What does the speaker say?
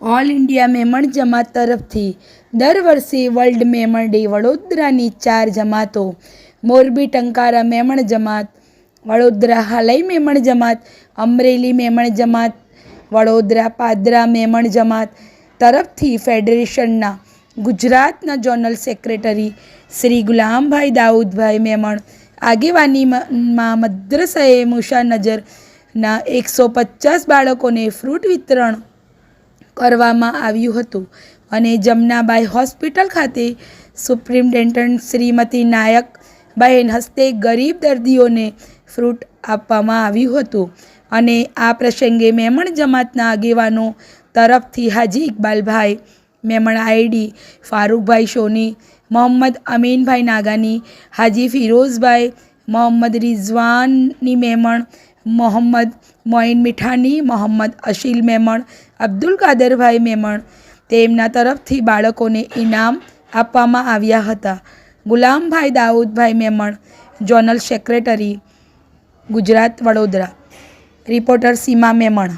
All India Memon જમાત તરફથી દર વર્ષે વર્લ્ડ મેમણ ડે વડોદરાની 4 જમાતો મોરબી ટંકારા મેમણ જમાત, વડોદરા હાલઈ મેમણ જમાત, અમરેલી મેમણ જમાત, વડોદરા પાદરા મેમણ જમાત તરફથી ફેડરેશનના ગુજરાતના જોનલ સેક્રેટરી શ્રી ગુલામભાઈ દાઉદભાઈ મેમણ આગેવાનીમાં મદ્રસાએ મુશા નજરના 150 બાળકોને ફ્રૂટ વિતરણ કરવામાં આવ્યું હતું અને જમનાબાઈ હોસ્પિટલ ખાતે સુપ્રિન્ટેન્ડન્ટ શ્રીમતી નાયકબહેન હસ્તે ગરીબ દર્દીઓને ફ્રૂટ આપવામાં આવ્યું હતું અને આ પ્રસંગે મેમણ જમાતના આગેવાનો તરફથી હાજી ઇકબાલભાઈ મેમણ આઈડી, ફારૂકભાઈ સોની, મોહમ્મદ અમીનભાઈ નાગાની, હાજી ફિરોઝભાઈ, મોહમ્મદ રિઝવાની મેમણ, મોહમ્મદ મોઇન મીઠાની, મોહમ્મદ અશીલ મેમણ, અબ્દુલ કાદરભાઈ મેમણ તેમના તરફથી બાળકોને ઇનામ આપવામાં આવ્યા હતા. Gulambhai Daudbhai Memon zonal secretary Gujarat Vadodara. Reporter Seema Memon.